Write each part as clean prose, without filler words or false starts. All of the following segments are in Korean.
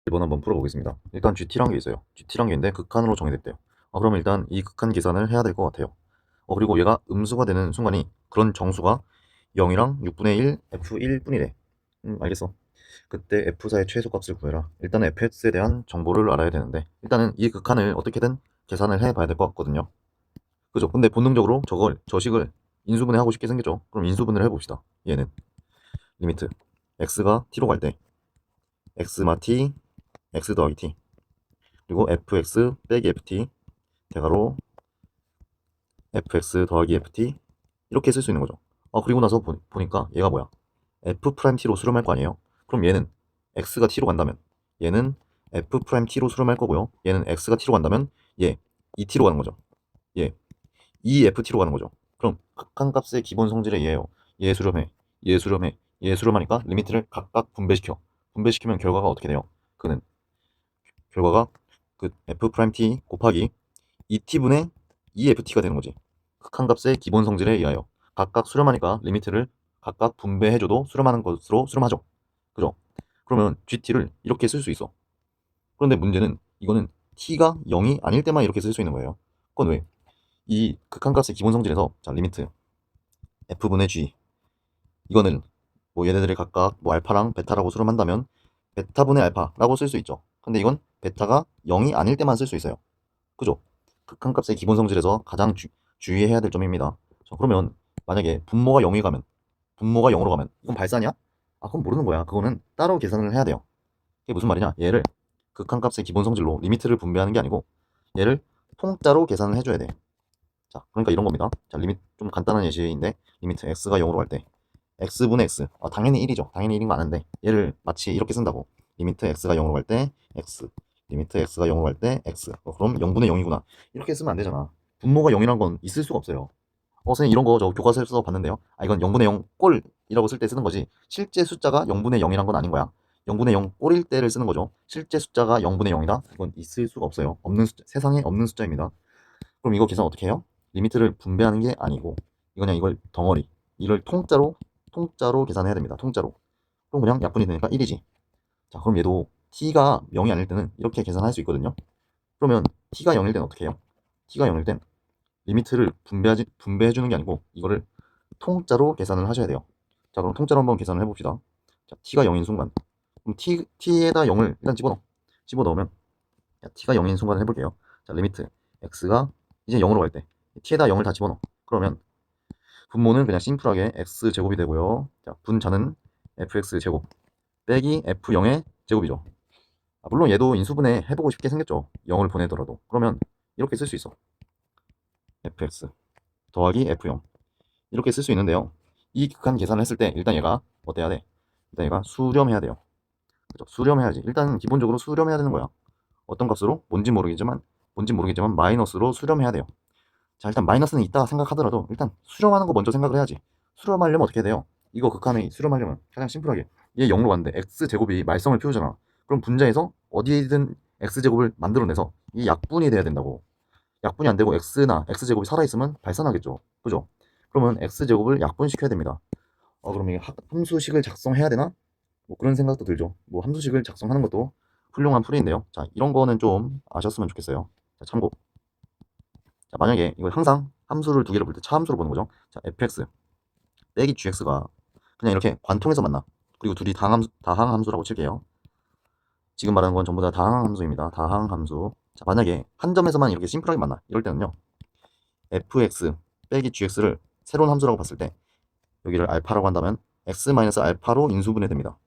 1번 한번 풀어보겠습니다. 일단 GT란 게 있어요. GT란 게 있는데 극한으로 정의됐대요. 그러면 일단 이 극한 계산을 해야 될 것 같아요. 그리고 얘가 음수가 되는 순간이 그런 정수가 0이랑 6분의 1, F1뿐이래. 알겠어. 그때 F4의 최소값을 구해라. 일단은 fx에 대한 정보를 알아야 되는데 일단은 이 극한을 어떻게든 계산을 해봐야 될 것 같거든요. 그죠? 근데 본능적으로 저식을 인수분해 하고 싶게 생겼죠. 그럼 인수분해를 해봅시다. 얘는 리미트 x가 t로 갈 때 x마 t, x 더하기 t 그리고 fx 빼기 ft 대가로 fx 더하기 ft 이렇게 쓸 수 있는 거죠. 그리고 나서 보니까 얘가 뭐야? f 프라임 t로 수렴할 거 아니에요? 그럼 얘는 x가 t로 간다면 얘는 f 프라임 t로 수렴할 거고요. 얘는 x가 t로 간다면 얘 2t로 가는 거죠. 얘 2ft로 가는 거죠. 그럼 극한값의 기본 성질의 얘예요. 얘 수렴해, 얘 수렴해, 얘 수렴하니까 리미트를 각각 분배시켜. 분배시키면 결과가 어떻게 돼요? 그는 결과가 그 f 프라임 t 곱하기 2t분의 2ft가 되는 거지. 극한값의 기본 성질에 의하여 각각 수렴하니까 리미트를 각각 분배해줘도 수렴하는 것으로 수렴하죠. 그죠? 그러면 gt를 이렇게 쓸 수 있어. 그런데 문제는 이거는 t가 0이 아닐 때만 이렇게 쓸 수 있는 거예요. 그건 왜? 이 극한값의 기본 성질에서 자 리미트 f분의 g 이거는 뭐 얘네들을 각각 뭐 알파랑 베타라고 수렴한다면 베타분의 알파라고 쓸 수 있죠. 근데 이건 베타가 0이 아닐 때만 쓸 수 있어요. 그죠? 극한값의 기본 성질에서 가장 주의해야 될 점입니다. 자, 그러면 만약에 분모가 0이 가면 분모가 0으로 가면 이건 발산이야? 그건 모르는 거야. 그거는 따로 계산을 해야 돼요. 이게 무슨 말이냐? 얘를 극한값의 기본 성질로 리미트를 분배하는 게 아니고 얘를 통짜로 계산을 해줘야 돼. 자, 그러니까 이런 겁니다. 자, 리미트 좀 간단한 예시인데 리미트 x가 0으로 갈 때 x분의 x 당연히 1이죠. 당연히 1인 거 아는데 얘를 마치 이렇게 쓴다고 리미트 x가 0으로 갈 때 x 리미트 x가 0으로 갈 때 x 그럼 0분의 0이구나 이렇게 쓰면 안 되잖아. 분모가 0이란 건 있을 수가 없어요. 선생님 이런 거 저 교과서에서 봤는데요. 이건 0분의 0 꼴이라고 쓸 때 쓰는 거지 실제 숫자가 0분의 0이란 건 아닌 거야. 0분의 0 꼴일 때를 쓰는 거죠. 실제 숫자가 0분의 0이다? 이건 있을 수가 없어요. 없는 숫자, 세상에 없는 숫자입니다. 그럼 이거 계산 어떻게 해요? 리미트를 분배하는 게 아니고 이거 그냥 이걸 덩어리 이걸 통짜로 계산해야 됩니다. 통짜로. 그럼 그냥 약분이 되니까 1이지. 자, 그럼 얘도 t가 0이 아닐 때는 이렇게 계산할 수 있거든요. 그러면 t가 0일 때는 어떻게 해요? t가 0일 땐 리미트를 분배해 주는 게 아니고 이거를 통짜로 계산을 하셔야 돼요. 자, 그럼 통짜로 한번 계산을 해봅시다. 자, t가 0인 순간 그럼 t에다 0을 일단 집어넣으면 자, t가 0인 순간을 해볼게요. 자, 리미트 x가 이제 0으로 갈 때 t에다 0을 다 집어넣어. 그러면 분모는 그냥 심플하게 x제곱이 되고요. 자, 분자는 fx제곱 빼기 f0의 제곱이죠. 물론 얘도 인수분해 해보고 싶게 생겼죠. 0을 보내더라도. 그러면 이렇게 쓸 수 있어. fx 더하기 f0 이렇게 쓸 수 있는데요. 이 극한 계산을 했을 때 일단 얘가 어때야 돼? 일단 얘가 수렴해야 돼요. 그죠? 수렴해야지. 일단 기본적으로 수렴해야 되는 거야. 어떤 값으로? 뭔진 모르겠지만 마이너스로 수렴해야 돼요. 자, 일단 마이너스는 있다 생각하더라도 일단 수렴하는 거 먼저 생각을 해야지. 수렴하려면 어떻게 돼요? 이거 극한의 수렴하려면 가장 심플하게 얘 0으로 갔는데 x제곱이 말썽을 피우잖아. 그럼 분자에서 어디에든 x제곱을 만들어내서 이 약분이 돼야 된다고. 약분이 안 되고 x나 x제곱이 살아있으면 발산하겠죠. 그죠? 그러면 x제곱을 약분시켜야 됩니다. 그럼 이게 함수식을 작성해야 되나? 뭐 그런 생각도 들죠. 뭐 함수식을 작성하는 것도 훌륭한 풀이인데요. 자, 이런 거는 좀 아셨으면 좋겠어요. 자, 참고. 자, 만약에 이걸 항상 함수를 두 개를 볼 때 차함수로 보는 거죠. 자, fx 빼기 gx가 그냥 이렇게 관통해서 만나. 그리고 둘이 다항함수라고 칠게요. 지금 말하는 건 전부 다 다항함수입니다. 다항함수. 자, 만약에 한 점에서만 이렇게 심플하게 만나. 이럴 때는요. fx 빼기 gx를 새로운 함수라고 봤을 때 여기를 알파라고 한다면 x-알파로 인수분해됩니다.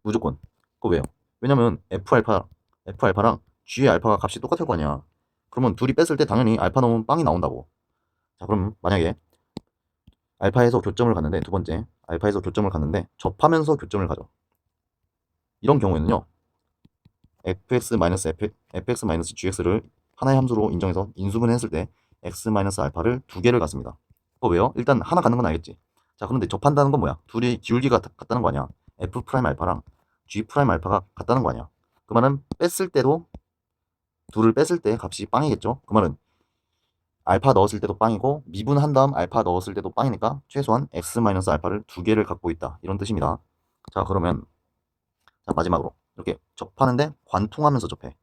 무조건. 그거 왜요? 왜냐면 f알파랑 g의 알파가 값이 똑같을 거 아니야. 그러면 둘이 뺐을 때 당연히 알파 넣으면 빵이 나온다고. 자, 그럼 만약에 알파에서 교점을 갔는데 두 번째 알파에서 교점을 갔는데 접하면서 교점을 가죠. 이런 경우에는요. fx-gx를 하나의 함수로 인정해서 인수분해했을 때 x-알파를 두 개를 갖습니다. 왜요? 일단 하나 갖는 건 알겠지. 자, 그런데 접한다는 건 뭐야? 둘이 기울기가 같다는 거 아니야. f'알파랑 g'알파가 같다는 거 아니야. 그 말은 뺐을 때도 둘을 뺐을 때 값이 빵이겠죠. 그 말은 알파 넣었을 때도 빵이고 미분한 다음 알파 넣었을 때도 빵이니까 최소한 x-알파를 두 개를 갖고 있다. 이런 뜻입니다. 자, 그러면 자, 마지막으로 이렇게 접하는데 관통하면서 접해.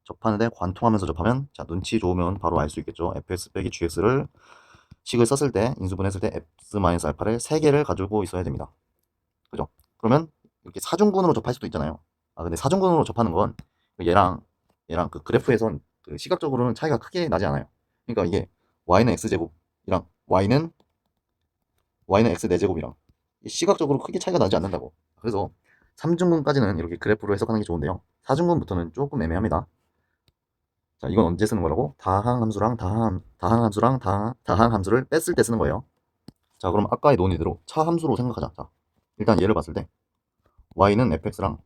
접하는데 관통하면서 접하면, 자, 눈치 좋으면 바로 알 수 있겠죠. fx 빼기 gx를 식을 썼을 때, 인수분해했을 때 x-알파를 3개를 가지고 있어야 됩니다. 그죠? 그러면 이렇게 사중근으로 접할 수도 있잖아요. 아, 근데 사중근으로 접하는 건 얘랑 그 그래프에선 그 시각적으로는 차이가 크게 나지 않아요. 그러니까 이게 y는 x제곱이랑 y는 x 4제곱이랑 시각적으로 크게 차이가 나지 않는다고. 그래서 3중근까지는 이렇게 그래프로 해석하는 게 좋은데요. 4중근부터는 조금 애매합니다. 자, 이건 언제 쓰는 거라고? 다항함수랑 다항함수를 뺐을 때 쓰는 거예요. 자, 그럼 아까의 논의대로 차함수로 생각하자. 자, 일단 얘를 봤을 때 y는 fx랑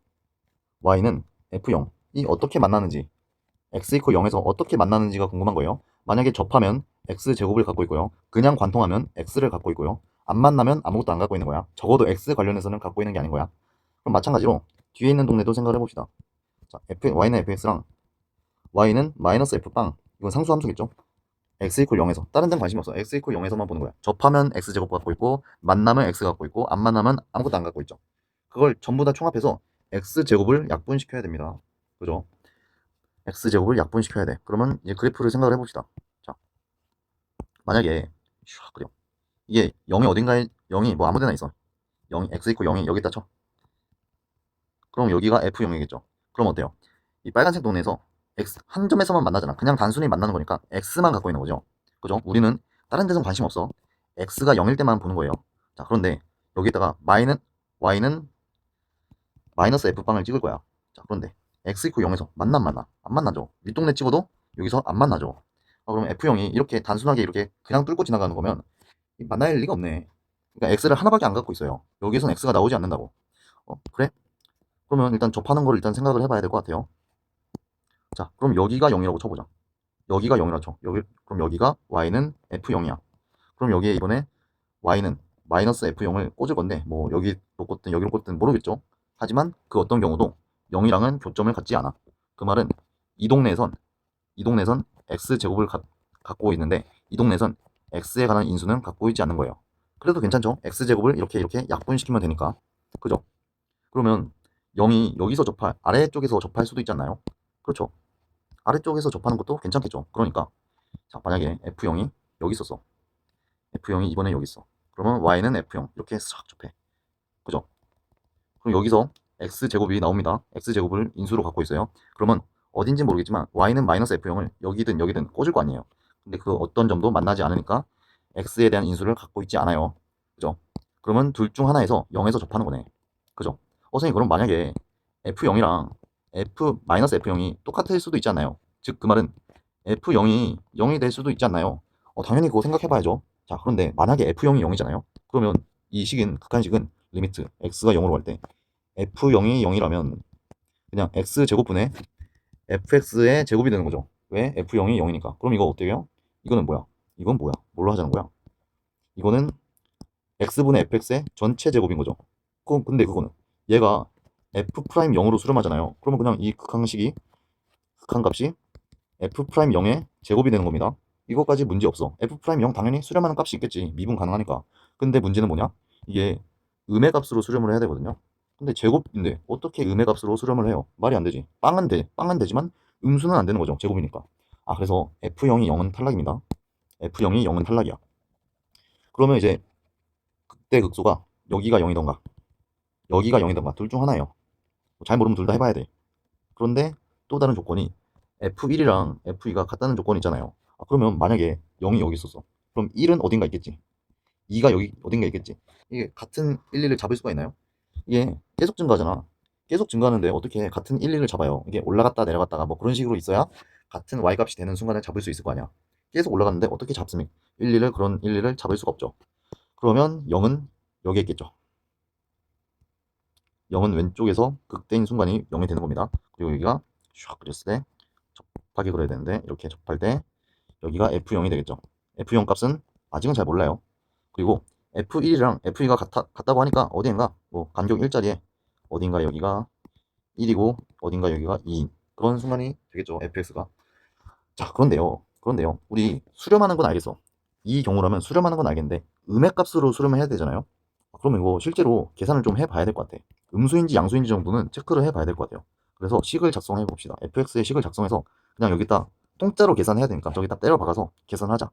y는 f0이 어떻게 만나는지, x 이퀄 0에서 어떻게 만나는지가 궁금한 거예요. 만약에 접하면 x제곱을 갖고 있고요. 그냥 관통하면 x를 갖고 있고요. 안 만나면 아무것도 안 갖고 있는 거야. 적어도 x 관련해서는 갖고 있는 게 아닌 거야. 그럼 마찬가지로 뒤에 있는 동네도 생각을 해봅시다. 자, y는 fx랑 y는 마이너스 f빵, 이건 상수함수겠죠. x 이퀄 0에서 다른 데는 관심이 없어. x 이퀄 0에서만 보는 거야. 접하면 x제곱 갖고 있고, 만나면 x 갖고 있고, 안 만나면 아무것도 안 갖고 있죠. 그걸 전부 다 총합해서 x제곱을 약분시켜야 됩니다. 그죠? x제곱을 약분시켜야 돼. 그러면 이제 그래프를 생각을 해봅시다. 자, 만약에 그래요. 이게 0이 어딘가에, 0이 뭐 아무 데나 있어. 0, x 이퀄 0이 여기 있다 쳐. 그럼 여기가 f0이겠죠. 그럼 어때요? 이 빨간색 동네에서 x 한 점에서만 만나잖아. 그냥 단순히 만나는 거니까 x만 갖고 있는 거죠. 그죠? 우리는 다른 데선 관심 없어. x가 0일 때만 보는 거예요. 자, 그런데 여기다가 y는 마이너스 f빵을 찍을 거야. 자, 그런데 x 이퀄 0에서 만나 안 만나? 안 만나죠. 윗동네 찍어도 여기서 안 만나죠. 그럼 f0이 이렇게 단순하게 이렇게 그냥 뚫고 지나가는 거면 만날 리가 없네. 그러니까 x를 하나밖에 안 갖고 있어요. 여기에선 x가 나오지 않는다고. 그래? 그러면 일단 접하는 거를 일단 생각을 해봐야 될 것 같아요. 자, 그럼 여기가 0이라고 쳐보자. 여기가 0이라고 쳐. 그럼 여기가 y는 f0이야. 그럼 여기에 이번에 y는 마이너스 f0을 꽂을 건데, 뭐 여기로 꽂든 여기로 꽂든 모르겠죠. 하지만 그 어떤 경우도 0이랑은 교점을 갖지 않아. 그 말은 이 동네에선 x제곱을 갖고 있는데, 이 동네에선 x에 관한 인수는 갖고 있지 않는 거예요. 그래도 괜찮죠? x제곱을 이렇게 약분시키면 되니까. 그죠? 그러면 0이 여기서 아래쪽에서 접할 수도 있지 않나요? 그렇죠. 아래쪽에서 접하는 것도 괜찮겠죠. 그러니까 자, 만약에 f0이 여기 있었어. f0이 이번에 여기 있어. 그러면 y는 f0 이렇게 싹 접해. 그죠? 그럼 여기서 x제곱이 나옵니다. x제곱을 인수로 갖고 있어요. 그러면 어딘지 모르겠지만 y는 마이너스 f0을 여기든 여기든 꽂을 거 아니에요. 근데 그 어떤 점도 만나지 않으니까 x에 대한 인수를 갖고 있지 않아요. 그죠? 그러면 둘 중 하나에서 0에서 접하는 거네. 그죠? 선생님, 그럼 만약에 f0이랑 f-f0이 똑같을 수도 있지 않나요? 즉 그 말은 f0이 0이 될 수도 있지 않나요? 당연히 그거 생각해봐야죠. 자, 그런데 만약에 f0이 0이잖아요. 그러면 이 식인, 극한식은 리미트 x가 0으로 갈 때 f0이 0이라면 그냥 x제곱분의 fx의 제곱이 되는 거죠. 왜? f0이 0이니까. 그럼 이거 어때요? 이거는 뭐야? 이건 뭐야? 뭘로 하자는 거야? 이거는 x분의 fx의 전체 제곱인 거죠. 근데 그거는 얘가 f'0으로 수렴하잖아요. 그러면 그냥 이 극한값이 f'0의 제곱이 되는 겁니다. 이거까지 문제 없어. f'0 당연히 수렴하는 값이 있겠지. 미분 가능하니까. 근데 문제는 뭐냐? 이게 음의 값으로 수렴을 해야 되거든요. 근데 제곱인데 어떻게 음의 값으로 수렴을 해요? 말이 안 되지. 빵은 되지만 음수는 안 되는 거죠. 제곱이니까. 그래서 f0이 0은 탈락입니다. f0이 0은 탈락이야. 그러면 이제 극대 극소가 여기가 0이던가 여기가 0이던가 둘 중 하나예요. 잘 모르면 둘 다 해봐야 돼. 그런데 또 다른 조건이 f1이랑 f2가 같다는 조건이 있잖아요. 그러면 만약에 0이 여기 있었어. 그럼 1은 어딘가 있겠지. 2가 여기 어딘가 있겠지. 이게 같은 1, 2를 잡을 수가 있나요? 이게 계속 증가하잖아. 계속 증가하는데 어떻게 같은 1, 2를 잡아요? 이게 올라갔다 내려갔다가 뭐 그런 식으로 있어야 같은 y값이 되는 순간에 잡을 수 있을 거 아니야. 계속 올라갔는데 어떻게 잡습니까? 1, 2를 그런 1, 2를 잡을 수가 없죠. 그러면 0은 여기에 있겠죠. 0은 왼쪽에서 극대인 순간이 0이 되는 겁니다. 그리고 여기가 샥 그렸을 때 접하기 그려야 되는데 이렇게 접할 때 여기가 f0이 되겠죠. f0 값은 아직은 잘 몰라요. 그리고 f1이랑 f2가 같다고 하니까 어디인가 뭐 간격 1자리에 어딘가 여기가 1이고 어딘가 여기가 2인 그런 순간이 되겠죠. fx가. 자, 그런데요. 우리 수렴하는 건 알겠어. 이 경우라면 수렴하는 건 알겠는데 음의 값으로 수렴을 해야 되잖아요. 그러면 이거 실제로 계산을 좀 해봐야 될 것 같아. 음수인지 양수인지 정도는 체크를 해봐야 될 것 같아요. 그래서 식을 작성해 봅시다. fx의 식을 작성해서 그냥 여기다 통짜로 계산해야 되니까 저기다 때려 박아서 계산하자.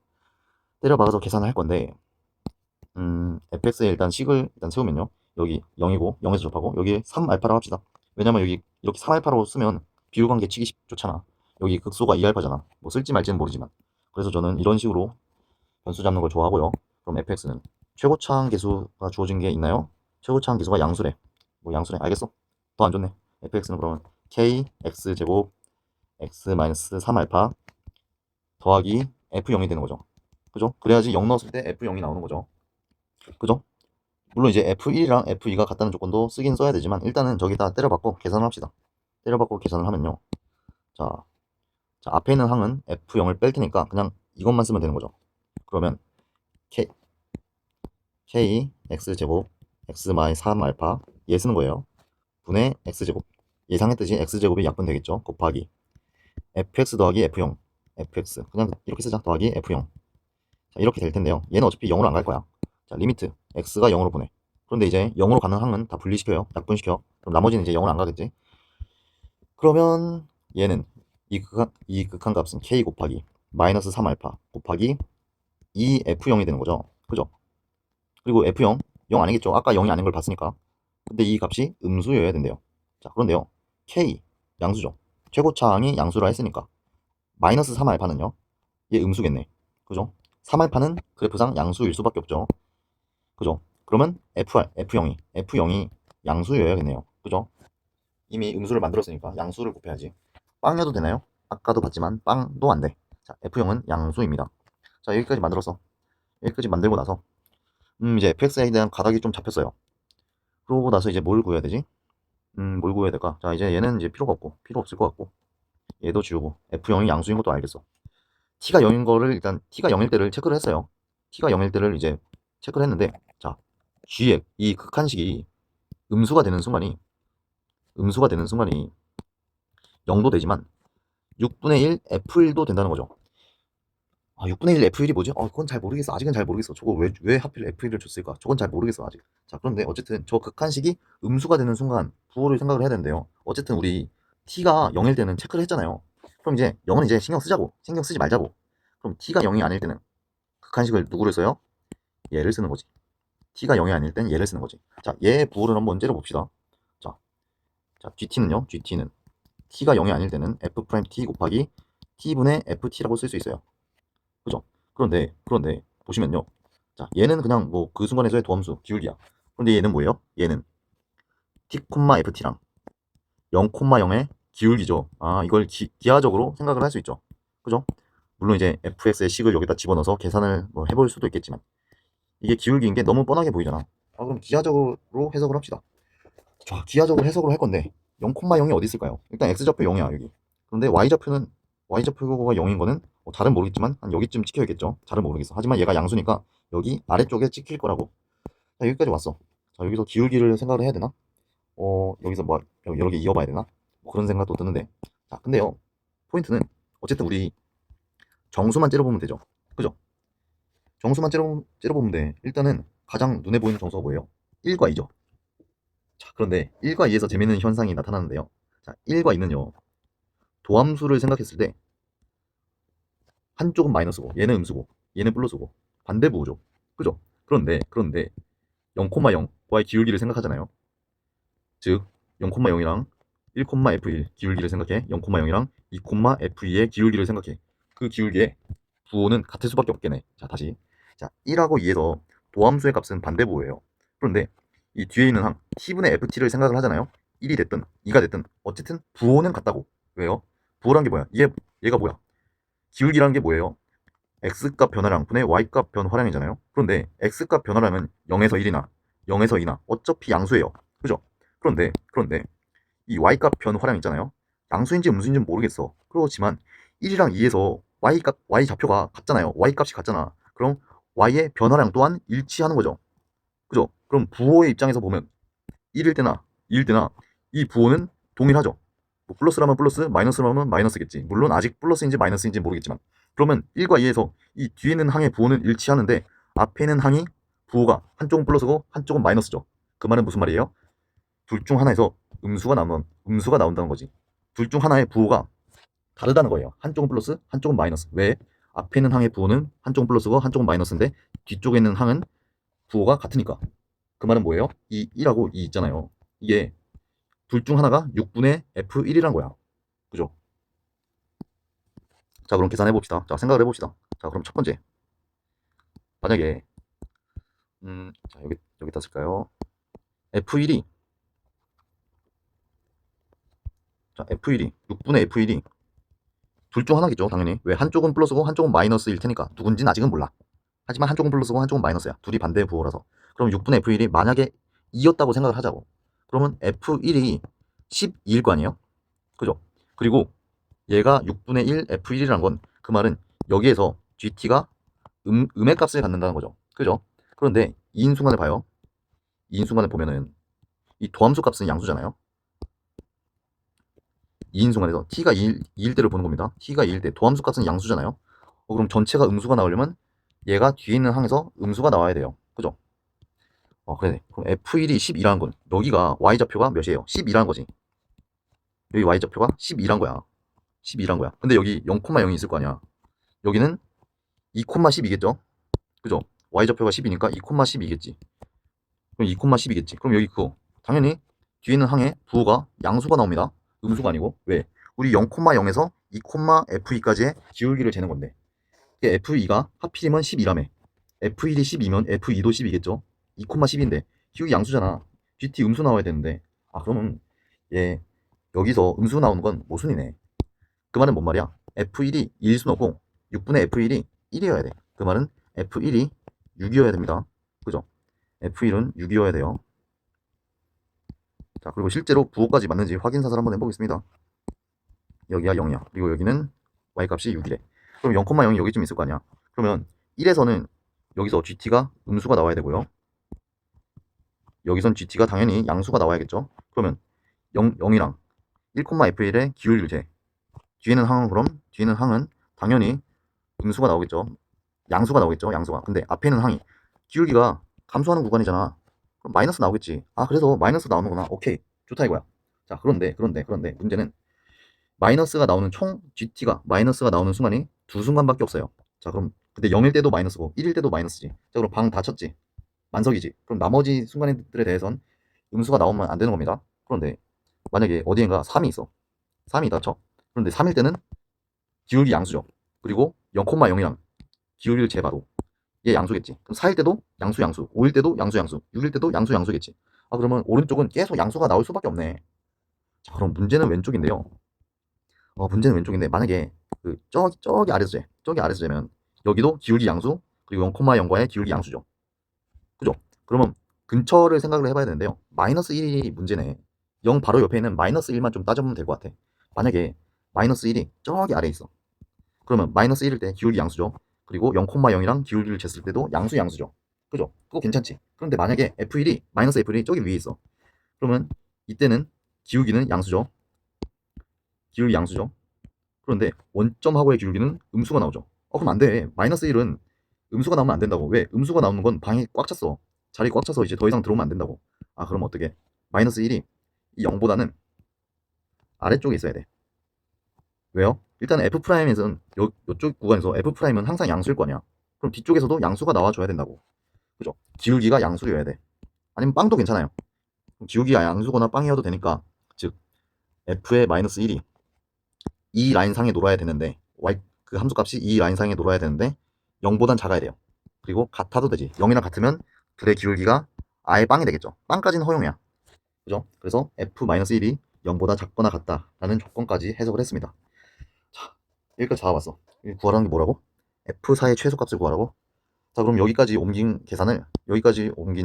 때려 박아서 계산을 할 건데 fx에 일단 식을 일단 세우면요. 여기 0이고 0에서 접하고 여기 3알파라고 합시다. 왜냐면 여기 이렇게 3알파로 쓰면 비율관계 치기 좋잖아. 여기 극소가 2알파잖아. 뭐 쓸지 말지는 모르지만. 그래서 저는 이런 식으로 변수 잡는 걸 좋아하고요. 그럼 fx는 최고차항 계수가 주어진 게 있나요? 최고차항 계수가 양수래. 뭐 양수래. 알겠어? 더 안 좋네. fx는 그러면 k x제곱 x-3알파 더하기 f0이 되는 거죠. 그죠? 그래야지 0 넣었을 때 f0이 나오는 거죠. 그죠? 물론 이제 f1이랑 f2가 같다는 조건도 쓰긴 써야 되지만 일단은 저기다 때려박고 계산을 합시다. 때려박고 계산을 하면요. 자, 앞에 있는 항은 f0을 뺄 테니까 그냥 이것만 쓰면 되는 거죠. 그러면 k x제곱 x-3알파 얘 쓰는 거예요. 분의 x제곱 예상했듯이 x제곱이 약분 되겠죠. 곱하기 fx 더하기 f0 fx 그냥 이렇게 쓰자. 더하기 f0 자, 이렇게 될 텐데요. 얘는 어차피 0으로 안 갈 거야. 자, 리미트 x가 0으로 보내. 그런데 이제 0으로 가는 항은 다 분리시켜요. 약분시켜. 그럼 나머지는 이제 0으로 안 가겠지. 그러면 얘는 이 극한 값은 k 곱하기 마이너스 3알파 곱하기 2f0이 되는 거죠. 그죠? 그리고 f0 0 아니겠죠. 아까 0이 아닌 걸 봤으니까. 근데 이 값이 음수여야 된대요. 자, 그런데요. k 양수죠. 최고차항이 양수라 했으니까 마이너스 3알파는요. 얘 음수겠네. 그죠? 3알파는 그래프상 양수일 수밖에 없죠. 그죠? 그러면 F0이 양수여야겠네요. 그죠? 이미 음수를 만들었으니까 양수를 곱해야지. 빵여도 되나요? 아까도 봤지만 빵도 안 돼. 자, F0은 양수입니다. 자, 여기까지 만들었어. 여기까지 만들고 나서 이제 fx에 대한 가닥이 좀 잡혔어요. 그러고 나서 이제 뭘 구해야 되지? 뭘 구해야 될까? 자, 이제 얘는 이제 필요 없을 것 같고 얘도 지우고 F0이 양수인 것도 알겠어. t가 0인 거를 일단 t가 0일 때를 체크를 했어요. t가 0일 때를 이제 체크를 했는데 자, g의 이 극한식이 음수가 되는 순간이 0도 되지만 6분의 1 f1도 된다는 거죠. 아, 6분의 1 f1이 뭐지? 그건 잘 모르겠어. 아직은 잘 모르겠어. 저거 왜 하필 f1을 줬을까? 저건 잘 모르겠어, 아직. 자, 그런데 어쨌든 저 극한식이 음수가 되는 순간 부호를 생각을 해야 되는데요. 어쨌든 우리 t가 0일 때는 체크를 했잖아요. 그럼 이제 0은 이제 신경 쓰지 말자고. 그럼 t가 0이 아닐 때는 극한식을 누구를 써요? 얘를 쓰는 거지. t가 0이 아닐 땐 얘를 쓰는 거지. 자, 얘 부호를 한번 째려봅시다. GT는요? GT는 t가 0이 아닐 때는 f't 곱하기 t분의 ft라고 쓸 수 있어요. 그죠? 그런데 보시면요. 자, 얘는 그냥 뭐 그 순간에서의 도함수, 기울기야. 그런데 얘는 뭐예요? 얘는 t, ft랑 0,0의 기울기죠. 아, 이걸 기하적으로 생각을 할 수 있죠. 그죠? 물론 이제 fx의 식을 여기다 집어넣어서 계산을 뭐 해볼 수도 있겠지만 이게 기울기인 게 너무 뻔하게 보이잖아. 아, 그럼 기하적으로 해석을 합시다. 자, 기하적으로 해석을 할 건데 0,0이 어디 있을까요? 일단 x좌표 0이야 여기. 그런데 y좌표가 0인 거는 잘은 모르겠지만 한 여기쯤 찍혀야겠죠. 잘은 모르겠어. 하지만 얘가 양수니까 여기 아래쪽에 찍힐 거라고. 자, 여기까지 왔어. 자, 여기서 기울기를 생각을 해야 되나? 여기서 뭐 여러 개 이어봐야 되나? 뭐 그런 생각도 드는데. 자, 근데요. 포인트는 어쨌든 우리 정수만 째려보면 되죠. 그죠? 정수만 째려보면 돼. 일단은 가장 눈에 보이는 정수가 뭐예요? 1과 2죠. 자, 그런데 1과 2에서 재밌는 현상이 나타나는데요. 자, 1과 2는요. 도함수를 생각했을 때 한쪽은 마이너스고 얘는 음수고 얘는 플러스고 반대부호죠. 그죠? 그런데 0,0과의 기울기를 생각하잖아요. 즉 0,0이랑 1,f1 기울기를 생각해. 0,0이랑 2,f2의 기울기를 생각해. 그 기울기의 부호는 같을 수밖에 없겠네. 자, 다시. 자, 1하고 2에서 도함수의 값은 반대부호예요. 그런데 이 뒤에 있는 항 t분의 ft를 생각을 하잖아요. 1이 됐든 2가 됐든 어쨌든 부호는 같다고. 왜요? 부호란 게 뭐야? 얘가 뭐야? 기울기란 게 뭐예요? x값 변화량 분의 y값 변화량이잖아요. 그런데 x값 변화량은 0에서 1이나 0에서 2나 어차피 양수예요. 그죠? 그런데 이 y값 변화량 있잖아요. 양수인지 음수인지는 모르겠어. 그렇지만 1이랑 2에서 y 좌표가 같잖아요. y값이 같잖아. 그럼 y의 변화량 또한 일치하는 거죠. 그죠? 그럼 부호의 입장에서 보면 1일 때나 2일 때나 이 부호는 동일하죠. 뭐 플러스라면 플러스, 마이너스라면 마이너스겠지. 물론 아직 플러스인지 마이너스인지 모르겠지만. 그러면 1과 2에서 이 뒤에 있는 항의 부호는 일치하는데 앞에 있는 항이 부호가 한쪽은 플러스고 한쪽은 마이너스죠. 그 말은 무슨 말이에요? 둘 중 하나에서 음수가 나온다는 거지. 둘 중 하나의 부호가 다르다는 거예요. 한쪽은 플러스, 한쪽은 마이너스. 왜? 앞에 있는 항의 부호는 한쪽은 플러스고 한쪽은 마이너스인데 뒤쪽에 있는 항은 부호가 같으니까. 그 말은 뭐예요? 이 1하고 2 있잖아요. 이게 둘 중 하나가 6분의 F1이란 거야. 그죠? 자, 그럼 계산해 봅시다. 자, 생각을 해봅시다. 자, 그럼 첫 번째. 만약에, 자, 여기다 쓸까요? F1이, 자, F1이, 6분의 F1이 둘 중 하나겠죠, 당연히. 왜? 한쪽은 플러스고 한쪽은 마이너스일 테니까. 누군지는 아직은 몰라. 하지만 한쪽은 플러스고 한쪽은 마이너스야. 둘이 반대의 부호라서. 그럼 6분의 F1이 만약에 2였다고 생각을 하자고. 그러면 F1이 12일 거 아니에요? 그죠? 그리고 얘가 6분의 1 F1이란 건 그 말은 여기에서 GT가 음의 값을 갖는다는 거죠. 그죠? 그런데 2인순간을 봐요. 2인순간을 보면은 이 도함수 값은 양수잖아요. 2인순간에서 t가 2일 때를 보는 겁니다. t가 2일 때 도함수 값은 양수잖아요. 그럼 전체가 음수가 나오려면 얘가 뒤에 있는 항에서 음수가 나와야 돼요. 그죠? 그래. 그럼 F1이 12라는 건 여기가 y좌표가 몇이에요? 12라는 거지. 여기 y좌표가 12란 거야. 12란 거야. 근데 여기 0,0이 있을 거 아니야. 여기는 2,12겠죠? 그죠? y좌표가 10이니까 2,12겠지. 그럼 2,12겠지. 그럼 여기 그거. 당연히 뒤에 있는 항에 부호가 양수가 나옵니다. 음수가 아니고. 왜? 우리 0,0에서 2,f2까지의 기울기를 재는 건데. f2가 하필이면 12라며. f1이 12면 f2도 12겠죠? 2,10인데 기울기 양수잖아. gt 음수 나와야 되는데. 그러면 얘 여기서 음수 나오는 건 모순이네. 그 말은 뭔 말이야? f1이 1순어고 6분의 f1이 1이어야 돼. 그 말은 f1이 6이어야 됩니다. 그죠? f1은 6이어야 돼요. 자, 그리고 실제로 부호까지 맞는지 확인 사살 한번 해보겠습니다. 여기가 0이야. 그리고 여기는 y값이 6이래. 그럼 0,0이 여기쯤 있을 거 아니야. 그러면 1에서는 여기서 gt가 음수가 나와야 되고요. 여기선 gt가 당연히 양수가 나와야겠죠. 그러면 0이랑 1,f1의 기울기를 재. 뒤에는 항은 그럼 뒤에는 항은 당연히 음수가 나오겠죠. 양수가 나오겠죠. 양수가. 근데 앞에 있는 항이 기울기가 감소하는 구간이잖아. 그럼 마이너스 나오겠지. 그래서 마이너스 나오는구나. 오케이. 좋다 이거야. 자, 그런데 문제는 마이너스가 나오는 총 GT가 마이너스가 나오는 순간이 두 순간밖에 없어요. 자, 그럼 근데 0일 때도 마이너스고 1일 때도 마이너스지. 자, 그럼 방 다 쳤지. 만석이지. 그럼 나머지 순간들에 대해선 음수가 나오면 안 되는 겁니다. 그런데 만약에 어디엔가 3이 있어. 3이 다 쳐. 그런데 3일 때는 기울기 양수죠. 그리고 0,0이랑 기울기를 재봐도 얘 양수겠지. 그럼 4일 때도 양수 양수, 5일 때도 양수 양수, 6일 때도 양수 양수겠지. 그러면 오른쪽은 계속 양수가 나올 수밖에 없네. 자, 그럼 문제는 왼쪽인데요. 문제는 왼쪽인데 만약에 저기 아래서 재. 저기 아래서 재면 여기도 기울기 양수 그리고 0,0과의 기울기 양수죠. 그죠? 그러면 근처를 생각을 해봐야 되는데요. 마이너스 1이 문제네. 0 바로 옆에 있는 마이너스 1만 좀 따져보면 될 것 같아. 만약에 마이너스 1이 저기 아래에 있어. 그러면 마이너스 1일 때 기울기 양수죠. 그리고 0,0이랑 기울기를 쟀을 때도 양수 양수죠. 그죠? 그거 괜찮지? 그런데 만약에 F1이 마이너스 F1이 저기 위에 있어. 그러면 이때는 기울기는 양수죠. 기울기 양수죠. 그런데 원점하고의 기울기는 음수가 나오죠. 그럼 안 돼. 마이너스 1은 음수가 나오면 안 된다고. 왜? 음수가 나오는 건 방이 꽉 찼어. 자리 꽉 차서 이제 더 이상 들어오면 안 된다고. 그럼 어떻게? 마이너스 1이 이 0보다는 아래쪽에 있어야 돼. 왜요? 일단 F'에서는 요쪽 구간에서 F'은 항상 양수일 거 아니야. 그럼 뒤쪽에서도 양수가 나와줘야 된다고. 그죠? 기울기가 양수여야 돼. 아니면 빵도 괜찮아요. 기울기가 양수거나 빵이어도 되니까, 즉 F의 마이너스 1이 이 라인 상에 놀아야 되는데 그 함수값이 이 라인 상에 놀아야 되는데 0보단 작아야 돼요. 그리고 같아도 되지. 0이랑 같으면 둘의 기울기가 아예 빵이 되겠죠. 빵까지는 허용이야. 그죠? 그래서 F-1이 0보다 작거나 같다라는 조건까지 해석을 했습니다. 자, 여기까지 다 와봤어. 구하라는 게 뭐라고? F4의 최소값을 구하라고? 자, 그럼 여기까지 옮긴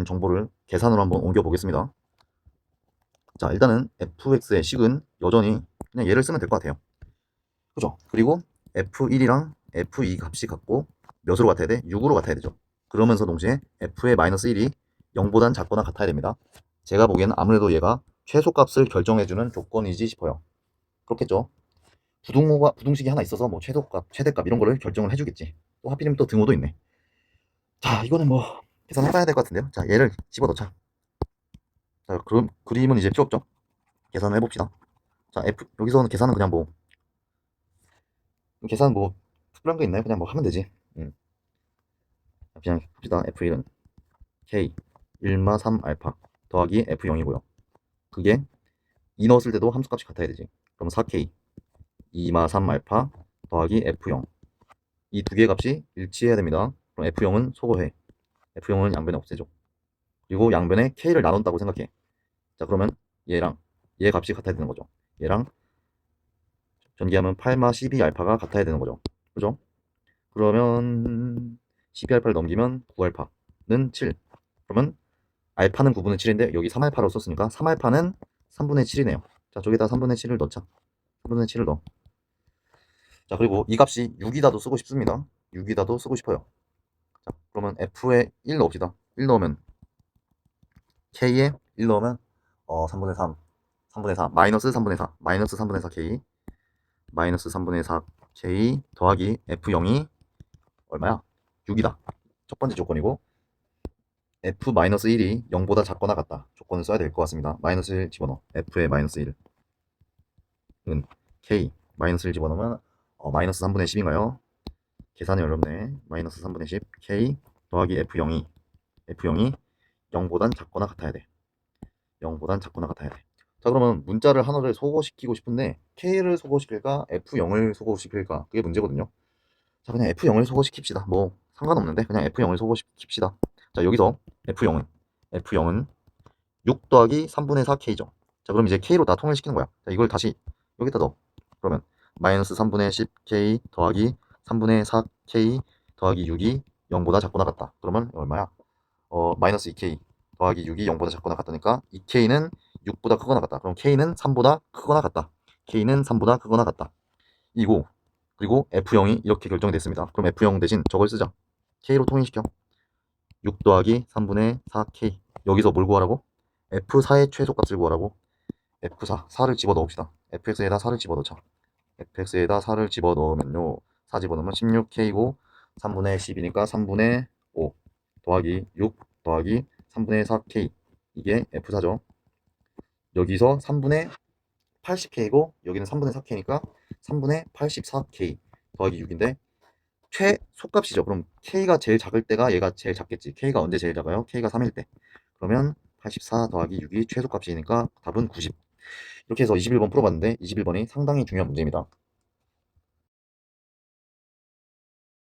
정보를 계산으로 한번 옮겨 보겠습니다. 자, 일단은 fx의 식은 여전히 그냥 얘를 쓰면 될 것 같아요. 그죠? 그리고 f1이랑 f2 값이 같고 몇으로 같아야 돼? 6으로 같아야 되죠. 그러면서 동시에 f의 마이너스 1이 0보단 작거나 같아야 됩니다. 제가 보기에는 아무래도 얘가 최소값을 결정해주는 조건이지 싶어요. 그렇겠죠? 부등식이 하나 있어서 뭐 최소값, 최대값 이런 거를 결정을 해주겠지. 또 하필이면 또 등호도 있네. 자, 이거는 뭐 계산해봐야 될 것 같은데요. 자, 얘를 집어넣자. 자, 그럼 그림은 이제 필요 없죠? 계산을 해봅시다. 자, 여기서는 계산은 그냥 뭐, 계산 뭐, 특별한 거 있나요? 그냥 뭐 하면 되지. 그냥 봅시다. F1은 K 1마 3 알파 더하기 F0이고요. 그게 2 넣었을 때도 함수값이 같아야 되지. 그럼 4K 2마 3 알파 더하기 F0 이 두 개의 값이 일치해야 됩니다. 그럼 F0은 소거해. F0은 양변에 없애줘. 그리고 양변에 K를 나눈다고 생각해. 자, 그러면 얘랑 얘 값이 같아야 되는 거죠. 얘랑 전기하면 8마 12 알파가 같아야 되는 거죠. 그죠? 그러면 12 알파를 넘기면 9 알파는 7. 그러면 알파는 9분의 7인데 여기 3 알파로 썼으니까 3 알파는 3분의 7이네요. 자, 저기다 3분의 7을 넣자. 3분의 7을 넣어. 자, 그리고 이 값이 6이다도 쓰고 싶습니다. 6이다도 쓰고 싶어요. 자, 그러면 F에 1 넣읍시다. 1 넣으면 K에 1 넣으면 3분의 3, 3분의 4, 마이너스 3분의 4, 마이너스 3분의 4 K, 마이너스 3분의 4 K 더하기 F0이 얼마야? 6이다. 첫 번째 조건이고 F-1이 0보다 작거나 같다. 조건을 써야 될 것 같습니다. 마이너스 1 집어넣어. F의 마이너스 1은 K 마이너스 1 집어넣으면 마이너스 3분의 10인가요? 계산이 어렵네. 마이너스 3분의 10 K 더하기 F0이 0보단 작거나 같아야 돼. 0보단 작거나 같아야 돼. 자, 그러면 문자를 하나를 소거시키고 싶은데 K를 소거시킬까 F0을 소거시킬까 그게 문제거든요. 자, 그냥 F0을 소거시킵시다. 뭐 상관없는데 그냥 F0을 소거시킵시다. 자, 여기서 F0은 6 더하기 3분의 4K죠. 자, 그럼 이제 K로 다 통일시키는 거야. 자, 이걸 다시 여기다 넣어. 그러면 마이너스 3분의 10K 더하기 3분의 4K 더하기 6이 0보다 작거나 같다. 그러면 얼마야? 마이너스 2K 더하기 6이 0보다 작거나 같다니까 2K는 6보다 크거나 같다. 그럼 K는 3보다 크거나 같다. K는 3보다 크거나 같다. 이고 그리고 F0이 이렇게 결정됐습니다. 그럼 F0 대신 저걸 쓰자. K로 통일시켜. 6 더하기 3분의 4K 여기서 뭘 구하라고? F4의 최소값을 구하라고? F4, 4를 집어넣읍시다. fx에다 4를 집어넣자. fx에다 4를 집어넣으면요. 4 집어넣으면 16k고 3분의 10이니까 3분의 5 더하기 6 더하기 3분의 4k 이게 F4죠. 여기서 3분의 80k고 여기는 3분의 4k니까 3분의 84k 더하기 6인데 최소값이죠. 그럼 k가 제일 작을 때가 얘가 제일 작겠지. k가 언제 제일 작아요? k가 3일 때. 그러면 84 더하기 6이 최소값이니까 답은 90. 이렇게 해서 21번 풀어봤는데 21번이 상당히 중요한 문제입니다.